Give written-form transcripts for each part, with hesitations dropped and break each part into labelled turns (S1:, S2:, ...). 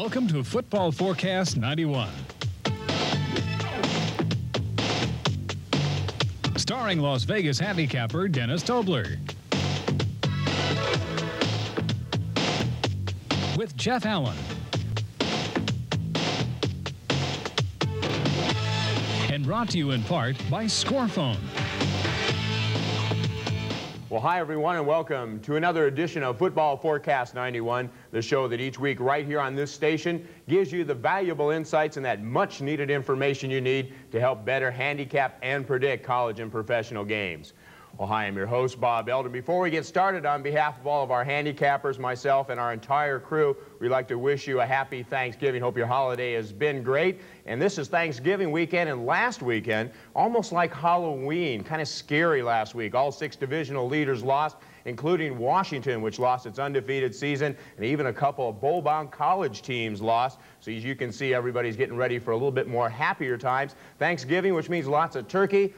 S1: Welcome to Football Forecast 91. Starring Las Vegas handicapper Dennis Tobler. With Jeff Allen. And brought to you in part by Scorephone.
S2: Well, hi, everyone, and welcome to another edition of Football Forecast 91, the show that each week right here on this station gives you the valuable insights and that much-needed information you need to help better handicap and predict college and professional games. Well, hi, I'm your host, Bob Elder. Before we get started, on behalf of all of our handicappers, myself, and our entire crew, we'd like to wish you a happy Thanksgiving. Hope your holiday has been great. And this is Thanksgiving weekend, and last weekend, almost like Halloween, kind of scary last week. All 6 divisional leaders lost, including Washington, which lost its undefeated season, and even a couple of bowl-bound college teams lost. So as you can see, everybody's getting ready for a little bit more happier times. Thanksgiving, which means lots of turkey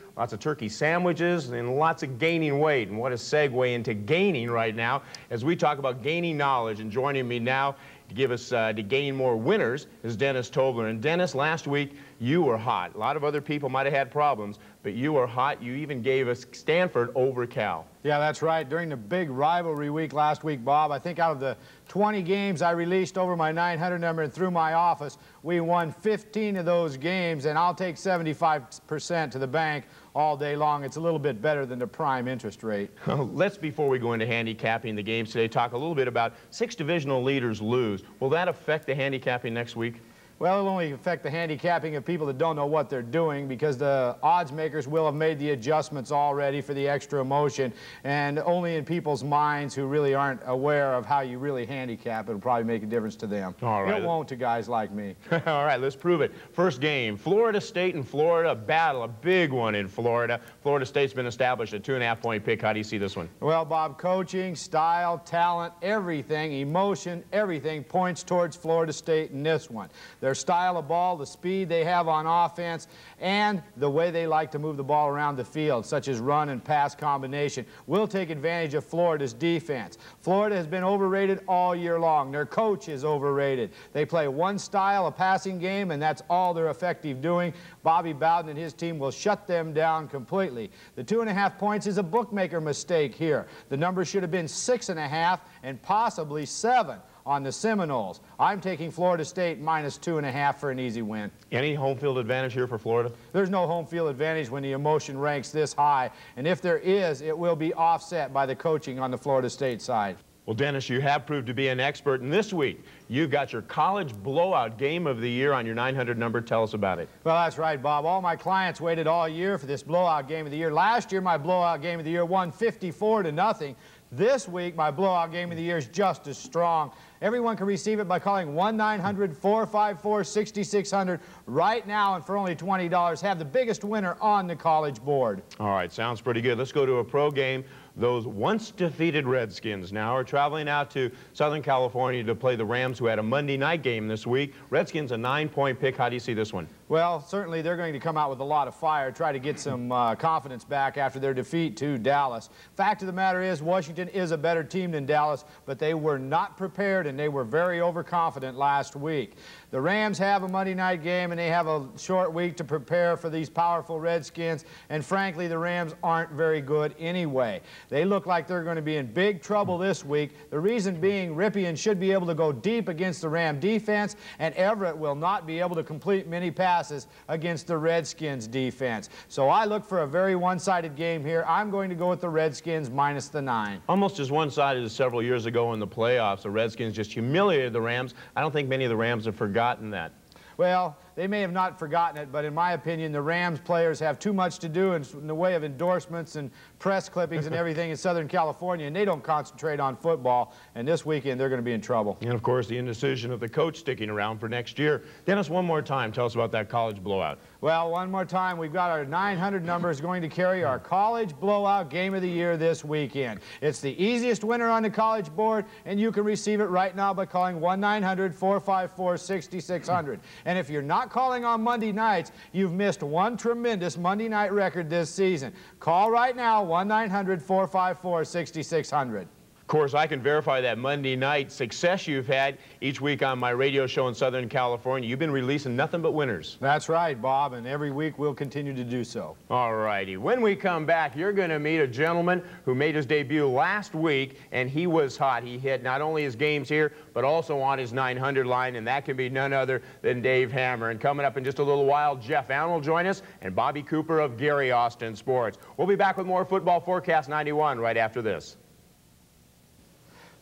S2: sandwiches, and lots of gaining weight. And what a segue into gaining right now as we talk about gaining knowledge. And joining me now to give us to gain more winners is Dennis Tobler. And Dennis, last week you were hot. A lot of other people might have had problems, but you were hot. You even gave us Stanford over Cal.
S3: Yeah, that's right. During the big rivalry week last week, Bob, I think out of the 20 games I released over my 900 number and through my office, we won 15 of those games, and I'll take 75% to the bank all day long. It's a little bit better than the prime interest rate.
S2: Let's, before we go into handicapping the games today, talk a little bit about 6 divisional leaders lose. Will that affect the handicapping next week?
S3: Well, it'll only affect the handicapping of people that don't know what they're doing, because the odds makers will have made the adjustments already for the extra emotion, and only in people's minds who really aren't aware of how you really handicap, it'll probably make a difference to them.
S2: All right.
S3: It won't to guys like me.
S2: All right, let's prove it. First game, Florida State and Florida battle, a big one in Florida. Florida State's been established, a 2.5-point pick. How do you see this one?
S3: Well, Bob, coaching, style, talent, everything, emotion, everything points towards Florida State in this one. Their style of ball, the speed they have on offense, and the way they like to move the ball around the field, such as run and pass combination, will take advantage of Florida's defense. Florida has been overrated all year long. Their coach is overrated. They play one style of passing game, and that's all they're effective doing. Bobby Bowden and his team will shut them down completely. The 2.5 points is a bookmaker mistake here. The number should have been 6.5 and possibly 7 on the Seminoles. I'm taking Florida State -2.5 for an easy win.
S2: Any home field advantage here for Florida?
S3: There's no home field advantage when the emotion ranks this high, and if there is, it will be offset by the coaching on the Florida State side.
S2: Well, Dennis, you have proved to be an expert, and this week you've got your college blowout game of the year on your 900 number. Tell us about it.
S3: Well, that's right, Bob. All my clients waited all year for this blowout game of the year. Last year, my blowout game of the year won 54-0. This week, my blowout game of the year is just as strong. Everyone can receive it by calling 1-900-454-6600 right now, and for only $20, have the biggest winner on the college board.
S2: All right, sounds pretty good. Let's go to a pro game. Those once-defeated Redskins now are traveling out to Southern California to play the Rams, who had a Monday night game this week. Redskins a 9-point pick. How do you see this one?
S3: Well, certainly they're going to come out with a lot of fire, try to get some confidence back after their defeat to Dallas. Fact of the matter is, Washington is a better team than Dallas, but they were not prepared, and they were very overconfident last week. The Rams have a Monday night game, and they have a short week to prepare for these powerful Redskins, and frankly, the Rams aren't very good anyway. They look like they're going to be in big trouble this week. The reason being, Ripien should be able to go deep against the Ram defense, and Everett will not be able to complete many passes against the Redskins defense. So I look for a very one-sided game here. I'm going to go with the Redskins -9.
S2: Almost as one-sided as several years ago in the playoffs. The Redskins just humiliated the Rams. I don't think many of the Rams have forgotten that.
S3: Well, they may have not forgotten it, but in my opinion, the Rams players have too much to do in the way of endorsements and press clippings and everything in Southern California, and they don't concentrate on football, and this weekend they're going to be in trouble.
S2: And, of course, the indecision of the coach sticking around for next year. Dennis, one more time, tell us about that college blowout.
S3: Well, one more time, we've got our 900 number is going to carry our college blowout game of the year this weekend. It's the easiest winner on the college board, and you can receive it right now by calling 1-900-454-6600. And if you're not calling on Monday nights, you've missed one tremendous Monday night record this season. Call right now, 1-900-454-6600.
S2: course, I can verify that Monday night success you've had each week on my radio show in Southern California. You've been releasing nothing but winners.
S3: That's right, Bob, and every week we'll continue to do so. All
S2: righty. When we come back, you're going to meet a gentleman who made his debut last week, and he was hot. He hit not only his games here, but also on his 900 line, and that can be none other than Dave Hammer. And coming up in just a little while, Jeff Allen will join us, and Bobby Cooper of Gary Austin Sports. We'll be back with more Football Forecast 91 right after this.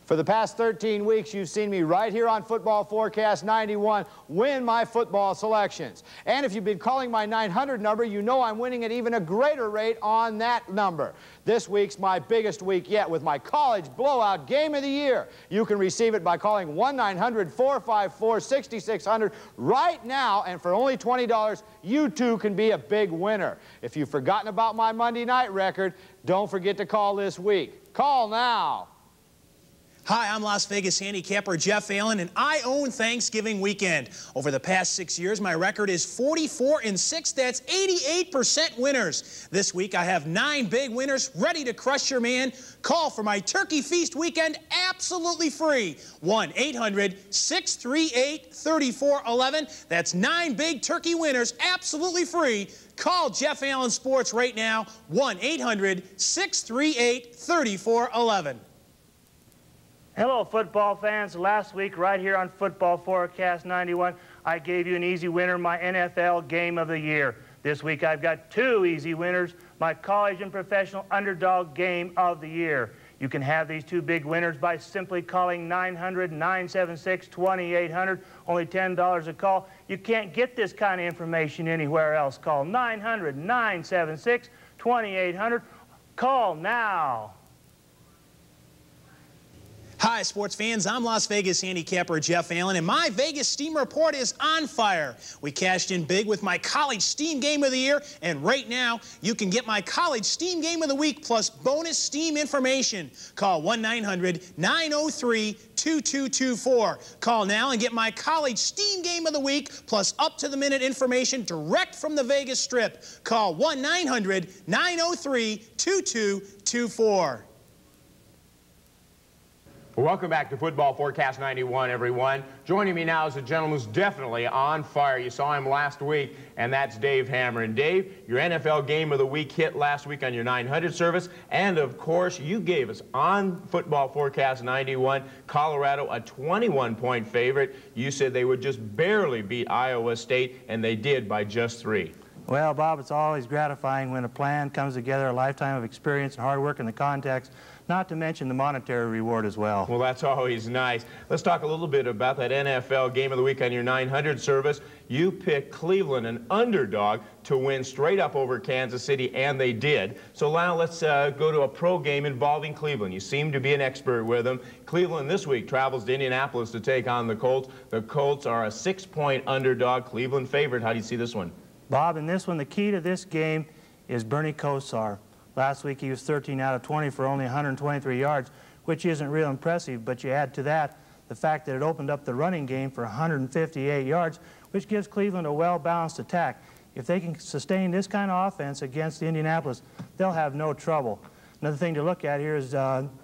S3: For the past 13 weeks, you've seen me right here on Football Forecast 91 win my football selections. And if you've been calling my 900 number, you know I'm winning at even a greater rate on that number. This week's my biggest week yet with my college blowout game of the year. You can receive it by calling 1-900-454-6600 right now, and for only $20, you too can be a big winner. If you've forgotten about my Monday night record, don't forget to call this week. Call now.
S4: Hi, I'm Las Vegas handicapper Jeff Allen, and I own Thanksgiving weekend. Over the past 6 years, my record is 44-6. That's 88% winners. This week, I have 9 big winners ready to crush your man. Call for my Turkey Feast weekend absolutely free. 1-800-638-3411. That's 9 big turkey winners absolutely free. Call Jeff Allen Sports right now. 1-800-638-3411.
S5: Hello, football fans. Last week, right here on Football Forecast 91, I gave you an easy winner, my NFL Game of the Year. This week, I've got 2 easy winners, my college and professional underdog Game of the Year. You can have these 2 big winners by simply calling 900-976-2800, only $10 a call. You can't get this kind of information anywhere else. Call 900-976-2800. Call now.
S4: Hi, sports fans. I'm Las Vegas handicapper Jeff Allen, and my Vegas Steam report is on fire. We cashed in big with my College Steam Game of the Year, and right now, you can get my College Steam Game of the Week plus bonus Steam information. Call 1-900-903-2224. Call now and get my College Steam Game of the Week plus up-to-the-minute information direct from the Vegas Strip. Call 1-900-903-2224.
S2: Welcome back to Football Forecast 91, everyone. Joining me now is a gentleman who's definitely on fire. You saw him last week, and that's Dave Hammer. And Dave, your NFL Game of the Week hit last week on your 900 service, and of course, you gave us on Football Forecast 91, Colorado a 21-point favorite. You said they would just barely beat Iowa State, and they did by just 3.
S6: Well, Bob, it's always gratifying when a plan comes together, a lifetime of experience and hard work in the context, not to mention the monetary reward as well.
S2: Well, that's always nice. Let's talk a little bit about that NFL Game of the Week on your 900 service. You picked Cleveland, an underdog, to win straight up over Kansas City, and they did. So now let's go to a pro game involving Cleveland. You seem to be an expert with them. Cleveland this week travels to Indianapolis to take on the Colts. The Colts are a 6-point underdog, Cleveland favorite. How do you see this one?
S6: Bob, in this one, the key to this game is Bernie Kosar. Last week, he was 13 out of 20 for only 123 yards, which isn't real impressive, but you add to that the fact that it opened up the running game for 158 yards, which gives Cleveland a well-balanced attack. If they can sustain this kind of offense against Indianapolis, they'll have no trouble. Another thing to look at here is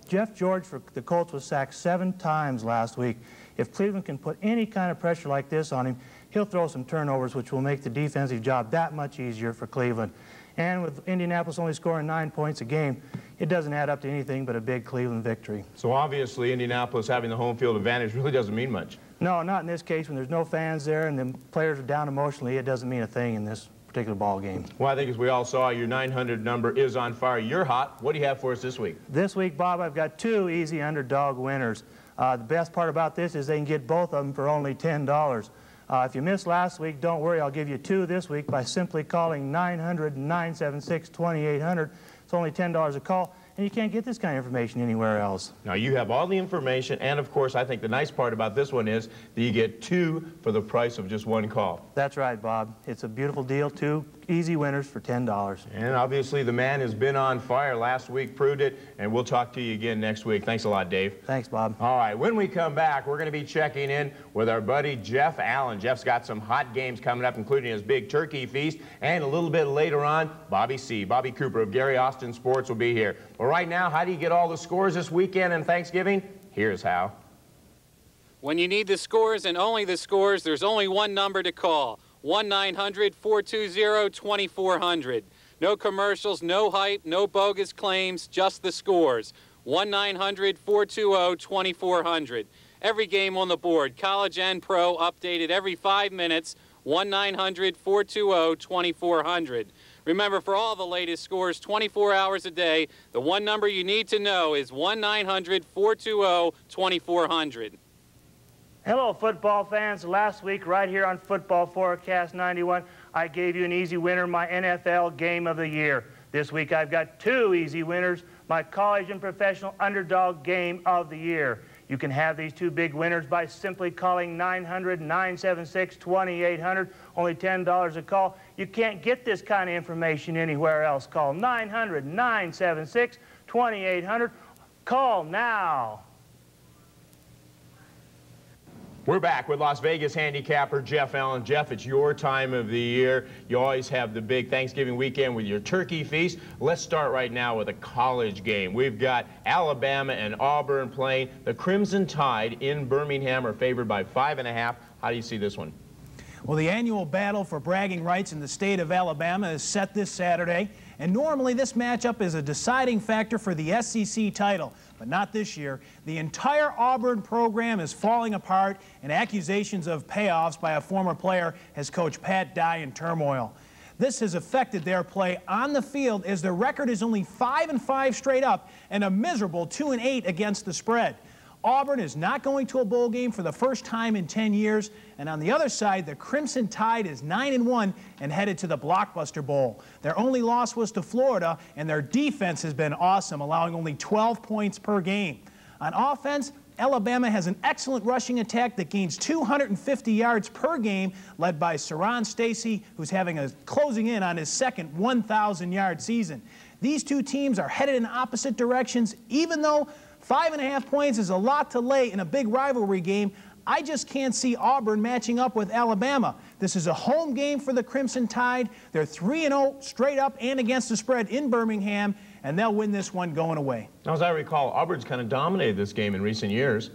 S6: Jeff George for the Colts was sacked 7 times last week. If Cleveland can put any kind of pressure like this on him, he'll throw some turnovers, which will make the defensive job that much easier for Cleveland. And with Indianapolis only scoring 9 points a game, it doesn't add up to anything but a big Cleveland victory.
S2: So obviously Indianapolis having the home field advantage really doesn't mean much.
S6: No, not in this case. When there's no fans there and the players are down emotionally, it doesn't mean a thing in this particular ball game.
S2: Well, I think as we all saw, your 900 number is on fire. You're hot. What do you have for us this week?
S6: This week, Bob, I've got 2 easy underdog winners. The best part about this is they can get both of them for only $10. If you missed last week, don't worry. I'll give you 2 this week by simply calling 900-976-2800. It's only $10 a call, and you can't get this kind of information anywhere else.
S2: Now, you have all the information, and of course, I think the nice part about this one is that you get 2 for the price of just 1 call.
S6: That's right, Bob. It's a beautiful deal, 2 easy winners for $10.
S2: And obviously the man has been on fire. Last week proved it, and we'll talk to you again next week. Thanks a lot, Dave.
S6: Thanks, Bob.
S2: All right, when we come back, we're going to be checking in with our buddy Jeff Allen. Jeff's got some hot games coming up, including his big turkey feast, and a little bit later on, Bobby Cooper of Gary Austin Sports will be here. But right now, how do you get all the scores this weekend and Thanksgiving? Here's how.
S7: When you need the scores and only the scores, there's only one number to call. 1-900-420-2400. No commercials, no hype, no bogus claims, just the scores. 1-900-420-2400. Every game on the board, college and pro, updated every 5 minutes. 1-900-420-2400. Remember, for all the latest scores 24 hours a day, the one number you need to know is 1-900-420-2400.
S5: Hello, football fans. Last week, right here on Football Forecast 91, I gave you an easy winner, my NFL Game of the Year. This week, I've got two easy winners, my college and professional underdog Game of the Year. You can have these two big winners by simply calling 900-976-2800, only $10 a call. You can't get this kind of information anywhere else. Call 900-976-2800. Call now.
S2: We're back with Las Vegas handicapper Jeff Allen. Jeff, it's your time of the year. You always have the big Thanksgiving weekend with your turkey feast. Let's start right now with a college game. We've got Alabama and Auburn playing. The Crimson Tide in Birmingham are favored by 5.5. How do you see this one?
S4: Well, the annual battle for bragging rights in the state of Alabama is set this Saturday, and normally this matchup is a deciding factor for the SEC title, but not this year. The entire Auburn program is falling apart, and accusations of payoffs by a former player has Coach Pat Dye in turmoil. This has affected their play on the field, as their record is only 5-5 straight up and a miserable 2-8 against the spread. Auburn is not going to a bowl game for the first time in 10 years. And on the other side, the Crimson Tide is 9-1 and headed to the Blockbuster Bowl. Their only loss was to Florida, and their defense has been awesome, allowing only 12 points per game. On offense, Alabama has an excellent rushing attack that gains 250 yards per game, led by Saron Stacy, who's closing in on his second 1,000-yard season. These two teams are headed in opposite directions, even though 5.5 points is a lot to lay in a big rivalry game. I just can't see Auburn matching up with Alabama. This is a home game for the Crimson Tide. They're 3-0 straight up and against the spread in Birmingham, and they'll win this one going away.
S2: Now, as I recall, Auburn's kind of dominated this game in recent years.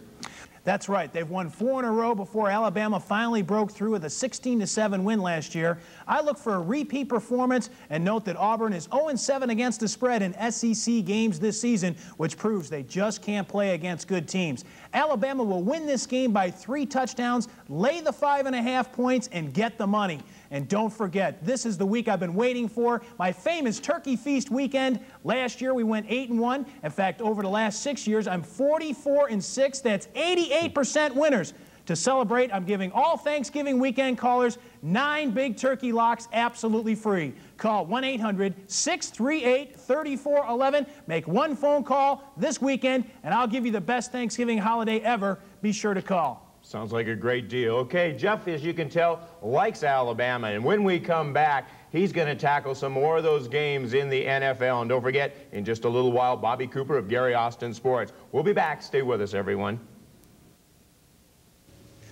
S4: That's right. They've won 4 in a row before Alabama finally broke through with a 16-7 win last year. I look for a repeat performance and note that Auburn is 0-7 against the spread in SEC games this season, which proves they just can't play against good teams. Alabama will win this game by 3 touchdowns, lay the 5.5 points, and get the money. And don't forget, this is the week I've been waiting for, my famous Turkey Feast weekend. Last year we went 8-1. In fact, over the last 6 years, I'm 44-6. That's 88% winners. To celebrate, I'm giving all Thanksgiving weekend callers 9 big turkey locks absolutely free. Call 1-800-638-3411. Make one phone call this weekend, and I'll give you the best Thanksgiving holiday ever. Be sure to call.
S2: Sounds like a great deal. Okay, Jeff, as you can tell, likes Alabama, and when we come back, he's going to tackle some more of those games in the NFL. And don't forget, in just a little while, Bobby Cooper of Gary Austin Sports. We'll be back. Stay with us, everyone.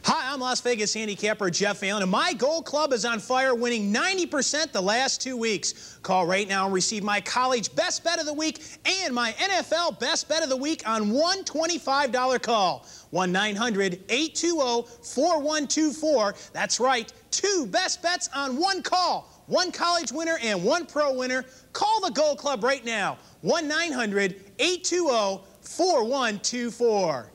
S4: Hi, I'm Las Vegas handicapper Jeff Allen, and my Gold Club is on fire, winning 90% the last 2 weeks. Call right now and receive my college best bet of the week and my NFL best bet of the week on one $25 call. 1-900-820-4124. That's right, 2 best bets on one call. 1 college winner and 1 pro winner. Call the Gold Club right now. 1-900-820-4124.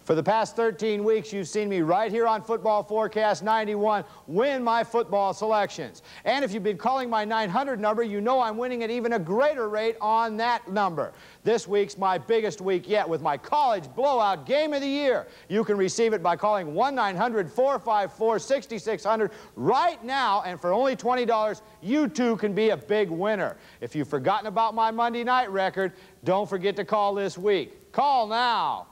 S3: For the past 13 weeks, you've seen me right here on Football Forecast 91 win my football selections. And if you've been calling my 900 number, you know I'm winning at even a greater rate on that number. This week's my biggest week yet with my college blowout game of the year. You can receive it by calling 1-900-454-6600 right now, and for only $20, you too can be a big winner. If you've forgotten about my Monday night record, don't forget to call this week. Call now.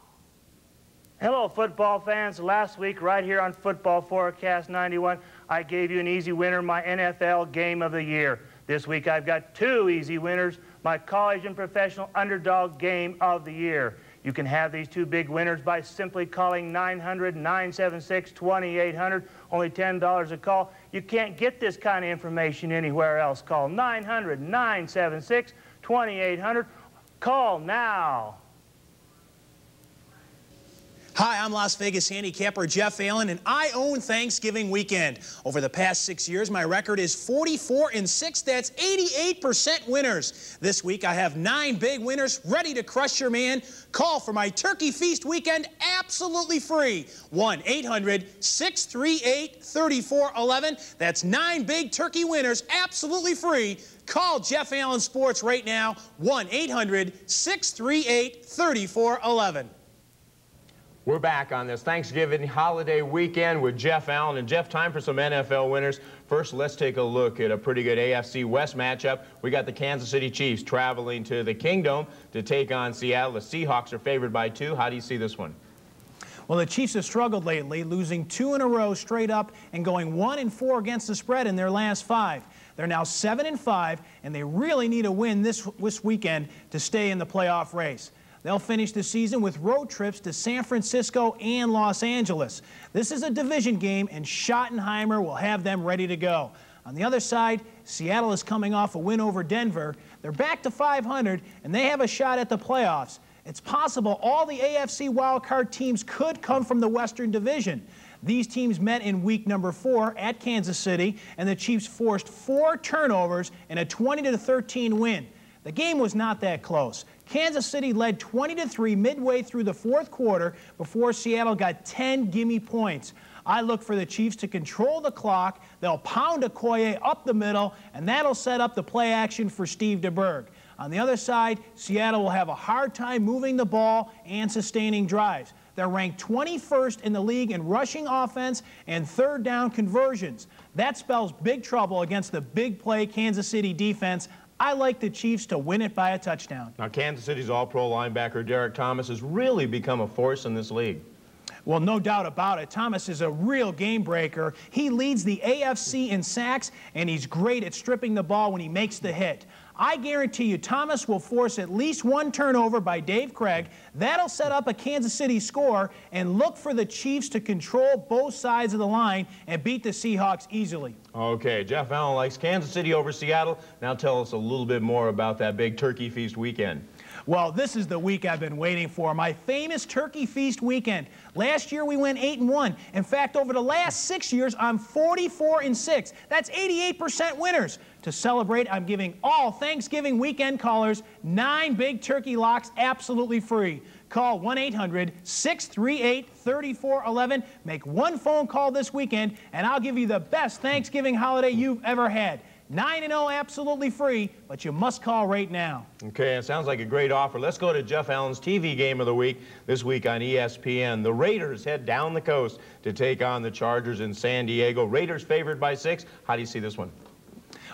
S5: Hello, football fans. Last week, right here on Football Forecast 91, I gave you an easy winner, my NFL game of the year. This week I've got two easy winners, my college and professional underdog game of the year. You can have these two big winners by simply calling 900-976-2800, only $10 a call. You can't get this kind of information anywhere else. Call 900-976-2800. Call now.
S4: Hi, I'm Las Vegas handicapper Jeff Allen, and I own Thanksgiving weekend. Over the past 6 years, my record is 44-6. That's 88% winners. This week, I have 9 big winners ready to crush your man. Call for my Turkey Feast weekend absolutely free. 1-800-638-3411. That's 9 big turkey winners absolutely free. Call Jeff Allen Sports right now. 1-800-638-3411.
S2: We're back on this Thanksgiving holiday weekend with Jeff Allen. And Jeff, time for some NFL winners. First, let's take a look at a pretty good AFC West matchup. We got the Kansas City Chiefs traveling to the Kingdom to take on Seattle. The Seahawks are favored by 2. How do you see this one?
S4: Well, the Chiefs have struggled lately, losing 2 in a row straight up and going 1-4 against the spread in their last 5. They're now 7-5, and they really need a win this weekend to stay in the playoff race. They'll finish the season with road trips to San Francisco and Los Angeles. This is a division game, and Schottenheimer will have them ready to go. On the other side, Seattle is coming off a win over Denver. They're back to 500, and they have a shot at the playoffs. It's possible all the AFC wildcard teams could come from the Western Division. These teams met in week number 4 at Kansas City, and the Chiefs forced 4 turnovers in a 20-13 win. The game was not that close. Kansas City led 20-3 midway through the 4th quarter before Seattle got 10 gimme points. I look for the Chiefs to control the clock. They'll pound Okoye up the middle, and that'll set up the play action for Steve DeBerg. On the other side, Seattle will have a hard time moving the ball and sustaining drives. They're ranked 21st in the league in rushing offense and 3rd down conversions. That spells big trouble against the big play Kansas City defense. I like the Chiefs to win it by a touchdown.
S2: Now, Kansas City's all-pro linebacker Derek Thomas has really become a force in this league.
S4: Well, no doubt about it. Thomas is a real game breaker. He leads the AFC in sacks, and he's great at stripping the ball when he makes the hit. I guarantee you Thomas will force at least 1 turnover by Dave Craig. That'll set up a Kansas City score, and look for the Chiefs to control both sides of the line and beat the Seahawks easily.
S2: Okay, Jeff Allen likes Kansas City over Seattle. Now tell us a little bit more about that big Turkey Feast weekend.
S4: Well, this is the week I've been waiting for, my famous Turkey Feast weekend. Last year we went 8-1. In fact, over the last 6 years, I'm 44-6. That's 88% winners. To celebrate, I'm giving all Thanksgiving weekend callers 9 big turkey locks absolutely free. Call 1-800-638-3411. Make 1 phone call this weekend, and I'll give you the best Thanksgiving holiday you've ever had. 9-0 absolutely free, but you must call right now.
S2: Okay, it sounds like a great offer. Let's go to Jeff Allen's TV game of the week this week on ESPN. The Raiders head down the coast to take on the Chargers in San Diego. Raiders favored by 6. How do you see this one?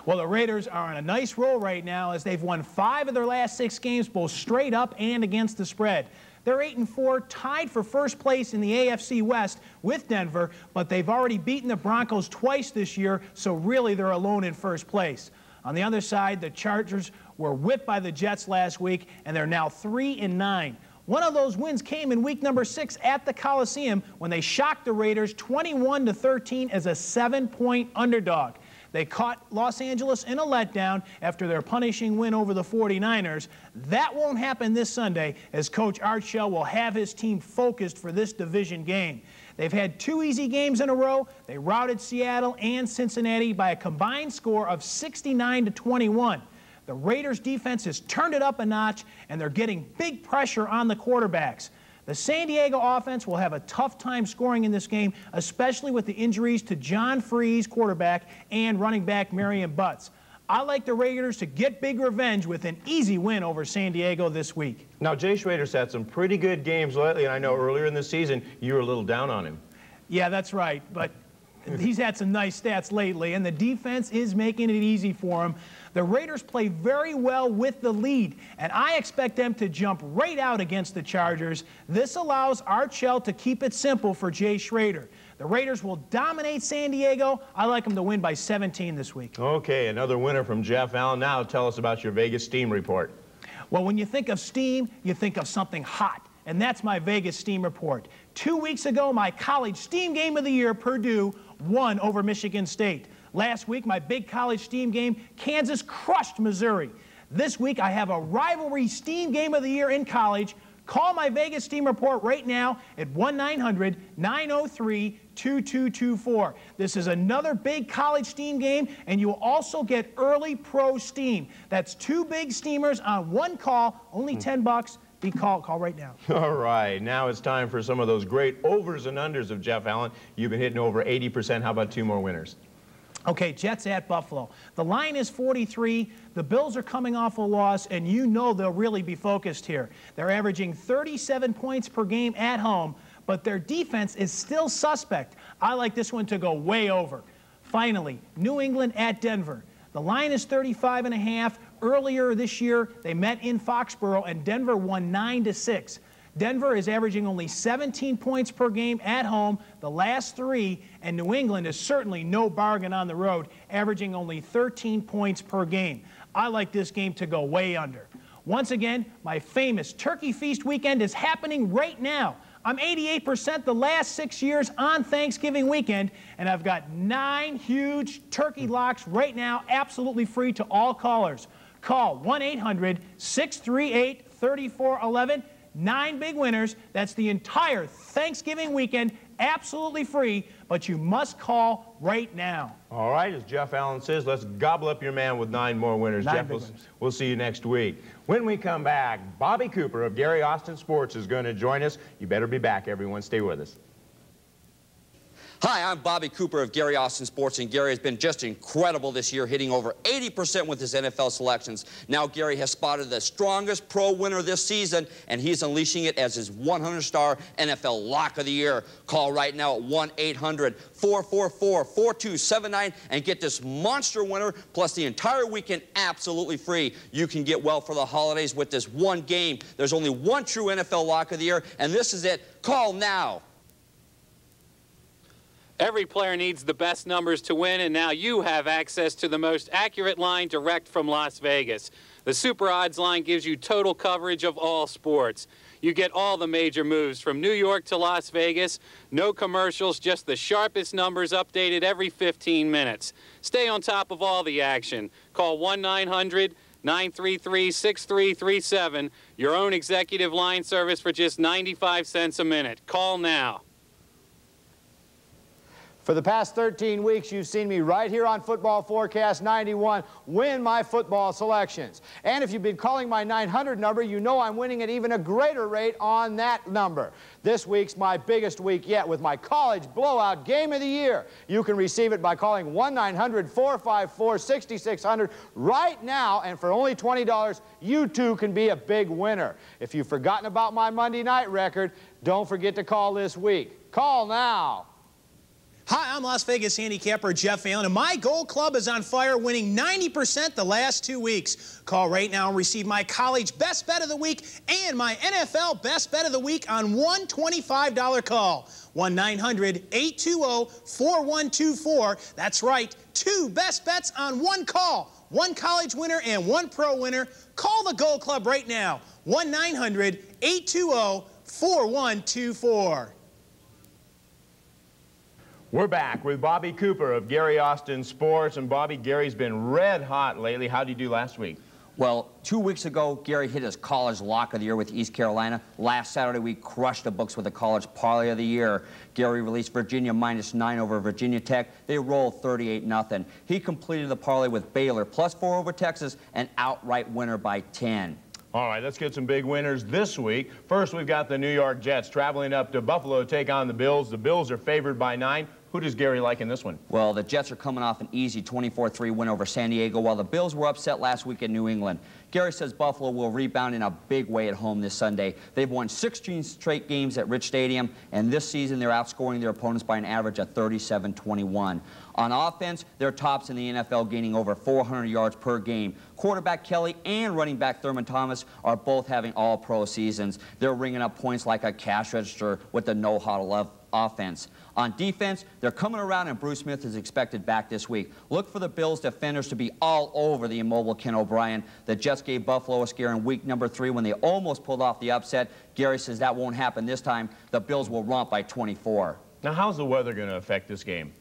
S4: Well, the Raiders are on a nice roll right now as they've won 5 of their last 6 games, both straight up and against the spread. They're 8-4, tied for first place in the AFC West with Denver, but they've already beaten the Broncos twice this year, so really they're alone in first place. On the other side, the Chargers were whipped by the Jets last week, and they're now 3-9. One of those wins came in week number 6 at the Coliseum when they shocked the Raiders 21-13 as a 7-point underdog. They caught Los Angeles in a letdown after their punishing win over the 49ers. That won't happen this Sunday, as Coach Art Shell will have his team focused for this division game. They've had 2 easy games in a row. They routed Seattle and Cincinnati by a combined score of 69-21. The Raiders' defense has turned it up a notch, and they're getting big pressure on the quarterbacks. The San Diego offense will have a tough time scoring in this game, especially with the injuries to John Freeze, quarterback, and running back Marion Butts. I like the Raiders to get big revenge with an easy win over San Diego this week.
S2: Now, Jay Schrader's had some pretty good games lately, and I know earlier in the season you were a little down on him.
S4: Yeah, that's right, but he's had some nice stats lately, and the defense is making it easy for him. The Raiders play very well with the lead, and I expect them to jump right out against the Chargers. This allows Art Shell to keep it simple for Jay Schrader. The Raiders will dominate San Diego. I like them to win by 17 this week.
S2: Okay, another winner from Jeff Allen. Now tell us about your Vegas Steam report.
S4: Well, when you think of steam, you think of something hot. And that's my Vegas Steam report. 2 weeks ago, my college steam game of the year, Purdue, won over Michigan State. Last week, my big college steam game, Kansas crushed Missouri. This week, I have a rivalry steam game of the year in college. Call my Vegas Steam report right now at 1-900-903-2224. This is another big college steam game, and you will also get early pro steam. That's 2 big steamers on 1 call, only $10. Call right now.
S2: All right, now it's time for some of those great overs and unders of Jeff Allen. You've been hitting over 80%. How about 2 more winners?
S4: Okay, Jets at Buffalo. The line is 43. The Bills are coming off a loss, and you know they'll really be focused here. They're averaging 37 points per game at home, but their defense is still suspect. I like this one to go way over. Finally, New England at Denver. The line is 35.5. Earlier this year, they met in Foxborough, and Denver won 9-6. Denver is averaging only 17 points per game at home the last 3, and New England is certainly no bargain on the road, averaging only 13 points per game. I like this game to go way under. Once again, my famous Turkey Feast weekend is happening right now. I'm 88% the last 6 years on Thanksgiving weekend, and I've got 9 huge turkey locks right now, absolutely free to all callers. Call 1-800-638-3411. 9 big winners. That's the entire Thanksgiving weekend, absolutely free, but you must call right now.
S2: All right, as Jeff Allen says, let's gobble up your man with 9 more winners.
S4: 9
S2: Jeff,
S4: big winners.
S2: We'll see you next week. When we come back, Bobby Cooper of Gary Austin Sports is going to join us. You better be back, everyone. Stay with us.
S8: Hi, I'm Bobby Cooper of Gary Austin Sports, and Gary has been just incredible this year, hitting over 80% with his NFL selections. Now Gary has spotted the strongest pro winner this season, and he's unleashing it as his 100-star NFL Lock of the Year. Call right now at 1-800-444-4279 and get this monster winner, plus the entire weekend absolutely free. You can get well for the holidays with this one game. There's only one true NFL Lock of the Year, and this is it. Call now.
S7: Every player needs the best numbers to win, and now you have access to the most accurate line direct from Las Vegas. The Super Odds line gives you total coverage of all sports. You get all the major moves from New York to Las Vegas. No commercials, just the sharpest numbers updated every 15 minutes. Stay on top of all the action. Call 1-900-933-6337. Your own executive line service for just 95 cents a minute. Call now.
S3: For the past 13 weeks, you've seen me right here on Football Forecast 91 win my football selections. And if you've been calling my 900 number, you know I'm winning at even a greater rate on that number. This week's my biggest week yet with my college blowout game of the year. You can receive it by calling 1-900-454-6600 right now, and for only $20, you too can be a big winner. If you've forgotten about my Monday night record, don't forget to call this week. Call now.
S4: Hi, I'm Las Vegas handicapper Jeff Allen, and my Gold Club is on fire, winning 90% the last 2 weeks. Call right now and receive my college best bet of the week and my NFL best bet of the week on one $25 call. 1-900-820-4124. That's right, 2 best bets on 1 call. 1 college winner and 1 pro winner. Call the Gold Club right now. 1-900-820-4124.
S2: We're back with Bobby Cooper of Gary Austin Sports. And Bobby, Gary's been red hot lately. How did you do last week?
S8: Well, 2 weeks ago, Gary hit his college lock of the year with East Carolina. Last Saturday, we crushed the books with the college parlay of the year. Gary released Virginia -9 over Virginia Tech. They rolled 38-0. He completed the parlay with Baylor +4 over Texas, an outright winner by 10.
S2: All right, let's get some big winners this week. First, we've got the New York Jets traveling up to Buffalo to take on the Bills. The Bills are favored by 9. Who does Gary like in this one?
S8: Well, the Jets are coming off an easy 24-3 win over San Diego, while the Bills were upset last week in New England. Gary says Buffalo will rebound in a big way at home this Sunday. They've won 16 straight games at Rich Stadium, and this season they're outscoring their opponents by an average of 37-21. On offense, they're tops in the NFL, gaining over 400 yards per game. Quarterback Kelly and running back Thurman Thomas are both having all-pro seasons. They're ringing up points like a cash register with the no-huddle offense. On defense, they're coming around, and Bruce Smith is expected back this week. Look for the Bills defenders to be all over the immobile Ken O'Brien. The Jets gave Buffalo a scare in week number 3 when they almost pulled off the upset. Gary says that won't happen this time. The Bills will romp by 24.
S2: Now, how's the weather going to affect this game?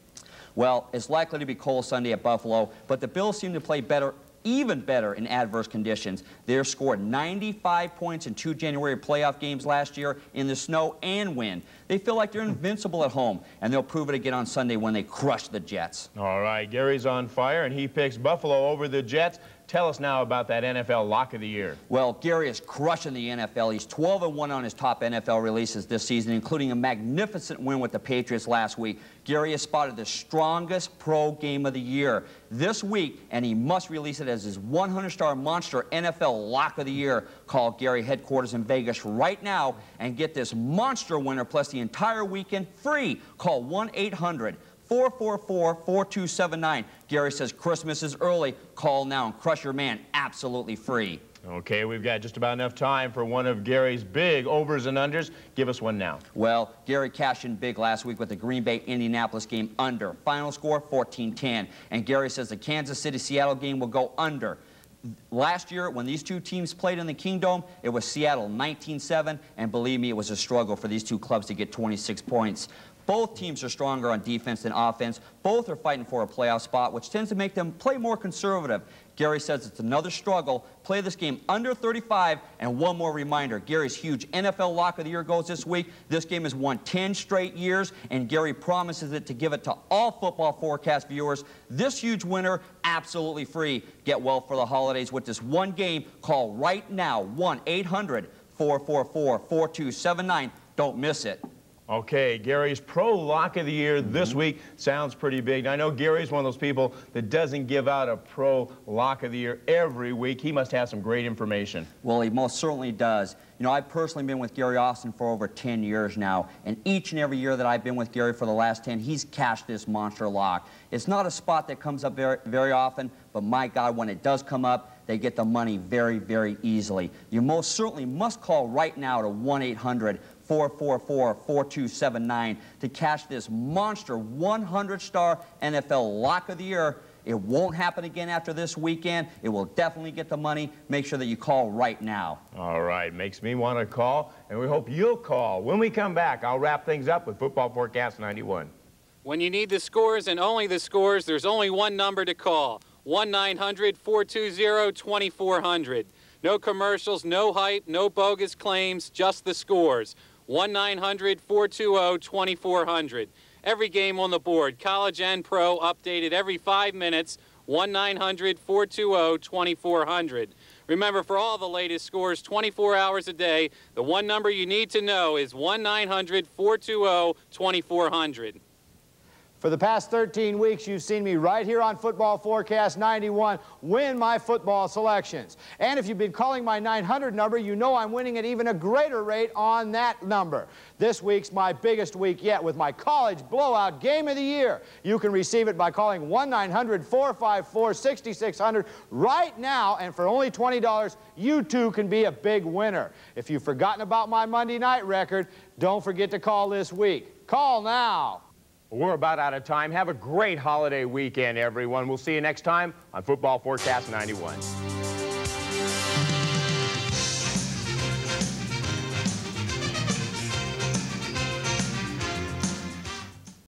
S8: Well, it's likely to be cold Sunday at Buffalo, but the Bills seem to play better, even better in adverse conditions. They scored 95 points in 2 January playoff games last year in the snow and wind. They feel like they're invincible at home, and they'll prove it again on Sunday when they crush the Jets.
S2: All right, Gary's on fire, and he picks Buffalo over the Jets. Tell us now about that NFL Lock of the Year.
S8: Well, Gary is crushing the NFL. He's 12-1 on his top NFL releases this season, including a magnificent win with the Patriots last week. Gary has spotted the strongest pro game of the year this week, and he must release it as his 100-star monster NFL Lock of the Year. Call Gary headquarters in Vegas right now and get this monster winner plus the entire weekend free. Call 1-800-444-4279. Gary says Christmas is early. Call now and crush your man absolutely free.
S2: Okay, we've got just about enough time for one of Gary's big overs and unders. Give us one now.
S8: Well, Gary cashed in big last week with the Green Bay-Indianapolis game under. Final score, 14-10. And Gary says the Kansas City-Seattle game will go under. Last year, when these two teams played in the Kingdome, it was Seattle 19-7, and believe me, it was a struggle for these two clubs to get 26 points. Both teams are stronger on defense than offense. Both are fighting for a playoff spot, which tends to make them play more conservative. Gary says it's another struggle. Play this game under 35. And one more reminder, Gary's huge NFL Lock of the Year goes this week. This game has won 10 straight years, and Gary promises it to give it to all Football Forecast viewers. This huge winner, absolutely free. Get well for the holidays with this one game. Call right now, 1-800-444-4279. Don't miss it.
S2: Okay, Gary's Pro Lock of the Year this week sounds pretty big. I know Gary's one of those people that doesn't give out a Pro Lock of the Year every week. He must have some great information.
S8: Well, he most certainly does. You know, I've personally been with Gary Austin for over 10 years now, and each and every year that I've been with Gary for the last 10, he's cashed this monster lock. It's not a spot that comes up very often, but my God, when it does come up, they get the money very, very easily. You most certainly must call right now to 1-800-444-4279 to cash this monster 100-star NFL Lock of the Year. It won't happen again after this weekend. It will definitely get the money. Make sure that you call right now.
S2: All right, makes me want to call, and we hope you'll call. When we come back, I'll wrap things up with Football Forecast 91.
S7: When you need the scores and only the scores, there's only one number to call. 1-900-420-2400. No commercials, no hype, no bogus claims, just the scores. 1-900-420-2400. Every game on the board, college and pro, updated every 5 minutes. 1-900-420-2400. Remember, for all the latest scores 24 hours a day, the one number you need to know is 1-900-420-2400.
S3: For the past 13 weeks, you've seen me right here on Football Forecast 91 win my football selections. And if you've been calling my 900 number, you know I'm winning at even a greater rate on that number. This week's my biggest week yet with my college blowout game of the year. You can receive it by calling 1-900-454-6600 right now, and for only $20, you too can be a big winner. If you've forgotten about my Monday night record, don't forget to call this week. Call now.
S2: We're about out of time. Have a great holiday weekend, everyone. We'll see you next time on Football Forecast 91.